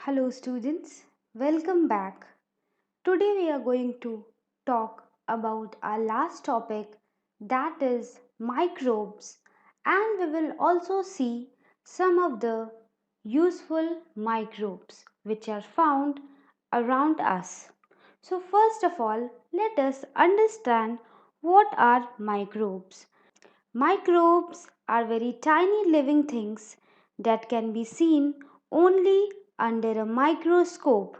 Hello, students. Welcome back. Today we are going to talk about our last topic, that is microbes, and we will also see some of the useful microbes which are found around us. So, first of all, let us understand what are microbes. Microbes are very tiny living things that can be seen only under a microscope.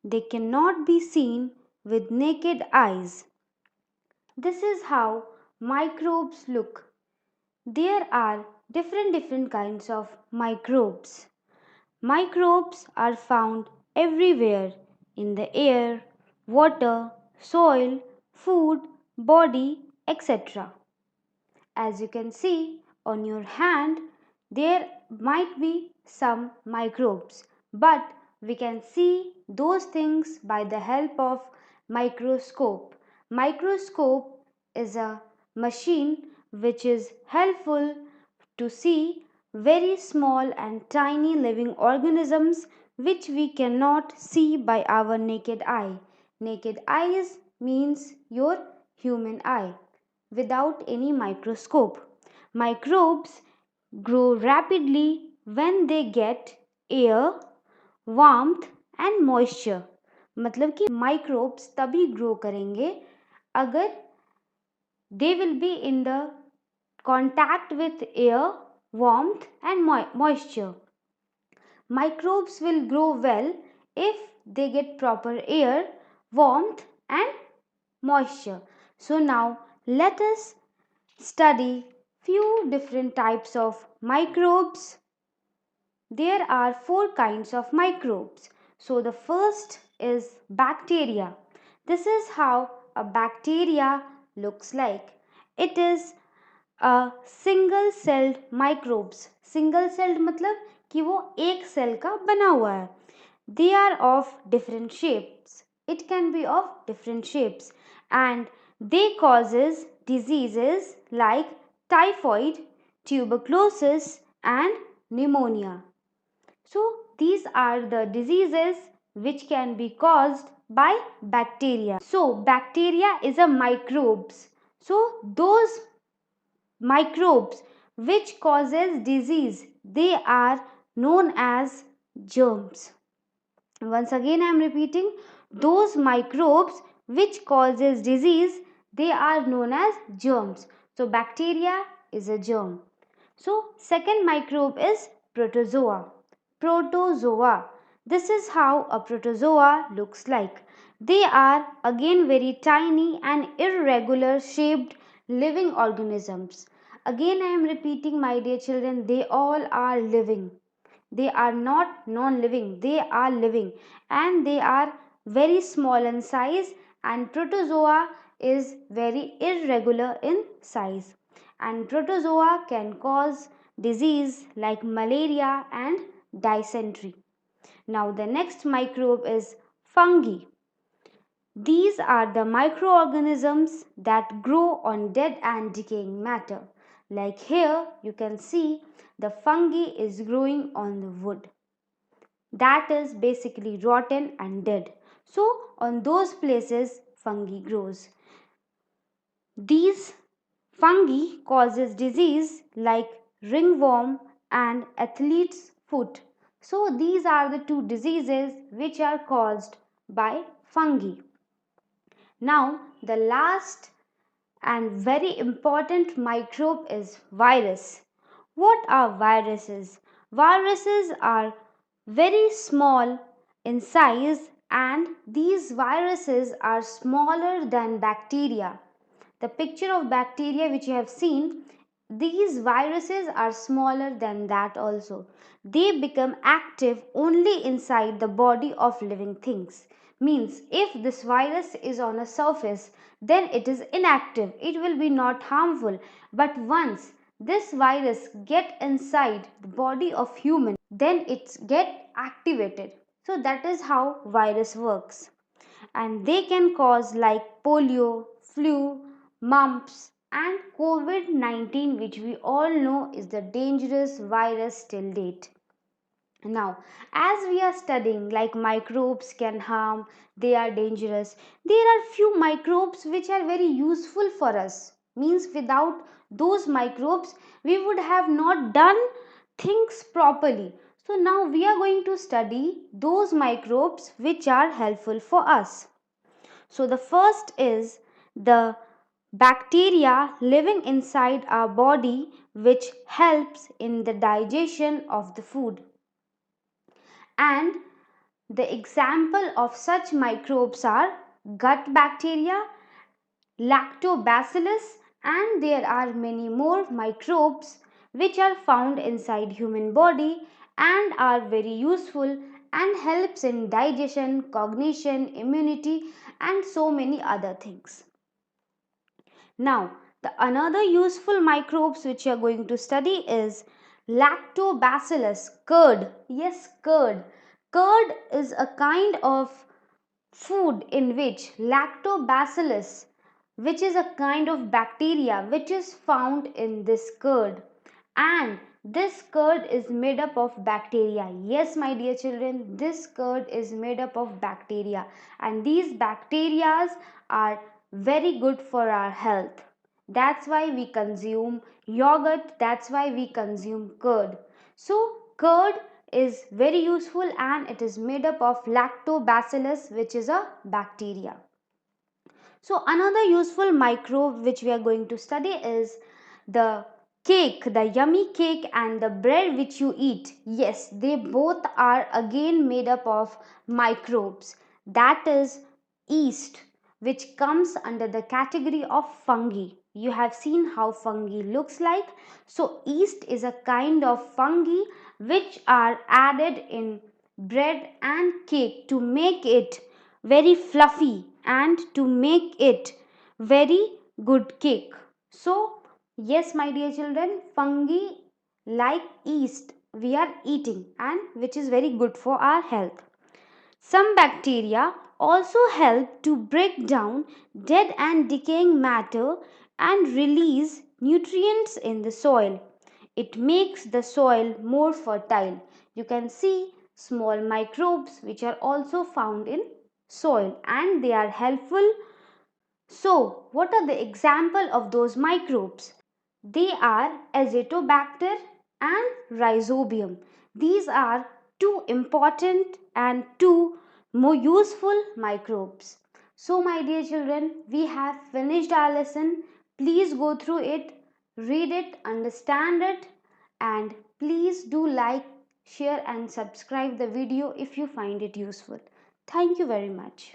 They cannot be seen with naked eyes. This is how microbes look. There are different kinds of microbes. Microbes are found everywhere in the air, water, soil, food, body, etc. As you can see on your hand, there might be some microbes, but we can see those things by the help of microscope. Microscope is a machine which is helpful to see very small and tiny living organisms which we cannot see by our naked eye. Naked eyes means your human eye without any microscope. Microbes grow rapidly when they get air, warmth and moisture. मतलब कि microbes तभी grow करेंगे अगर they will be in the contact with air, warmth and moisture. Microbes will grow well if they get proper air, warmth and moisture. So now let us study few different types of microbes. There are four kinds of microbes. So the first is bacteria. This is how a bacteria looks like. It is a single celled microbes. Single celled मतलब कि वो एक cell का बना हुआ है. They are of different shapes. It can be of different shapes and they causes diseases like typhoid, tuberculosis and pneumonia. So these are the diseases which can be caused by bacteria. So bacteria is a microbes. So those microbes which causes disease, they are known as germs. Once again I am repeating, those microbes which causes disease, they are known as germs. So bacteria is a germ. So second microbe is protozoa. Protozoa. This is how a protozoa looks like. They are again very tiny and irregular shaped living organisms. Again I am repeating, my dear children, they all are living. They are not non-living, they are living and they are very small in size, and protozoa is very irregular in size, and protozoa can cause disease like malaria and dysentery. Now the next microbe is fungi. These are the microorganisms that grow on dead and decaying matter. Like here you can see the fungi is growing on the wood. That is basically rotten and dead. So on those places fungi grows. These fungi causes disease like ringworm and athlete's foot. So these are the two diseases which are caused by fungi. Now the last and very important microbe is virus. What are viruses? Viruses are very small in size and these viruses are smaller than bacteria. The picture of bacteria which you have seen, these viruses are smaller than that also. They become active only inside the body of living things. Means if this virus is on a surface, then it is inactive. It will be not harmful. But once this virus get inside the body of human, then it get activated. So that is how virus works. And they can cause like polio, flu, mumps and COVID-19, which we all know is the dangerous virus till date. Now, as we are studying like microbes can harm, they are dangerous, there are few microbes which are very useful for us. Means without those microbes, we would have not done things properly. So now we are going to study those microbes which are helpful for us. So the first is the bacteria living inside our body which helps in the digestion of the food. And the example of such microbes are gut bacteria, lactobacillus, and there are many more microbes which are found inside human body and are very useful and helps in digestion, cognition, immunity and so many other things. Now, the another useful microbes which you are going to study is lactobacillus, curd. Yes, curd. Curd is a kind of food in which lactobacillus, which is a kind of bacteria which is found in this curd, and this curd is made up of bacteria. Yes, my dear children, this curd is made up of bacteria, and these bacteria are very good for our health. That's why we consume yogurt, that's why we consume curd. So curd is very useful and it is made up of lactobacillus, which is a bacteria. So another useful microbe which we are going to study is the cake, the yummy cake and the bread which you eat. Yes, they both are again made up of microbes. That is yeast, which comes under the category of fungi. You have seen how fungi looks like. So yeast is a kind of fungi which are added in bread and cake to make it very fluffy and to make it very good cake. So yes, my dear children, fungi like yeast we are eating and which is very good for our health. Some bacteria also help to break down dead and decaying matter and release nutrients in the soil. It makes the soil more fertile. You can see small microbes which are also found in soil and they are helpful. So, what are the example of those microbes? They are Azotobacter and Rhizobium. These are two important and two more useful microbes. So, my dear children, we have finished our lesson. Please go through it, read it, understand it, and please do like, share, and subscribe the video if you find it useful. Thank you very much.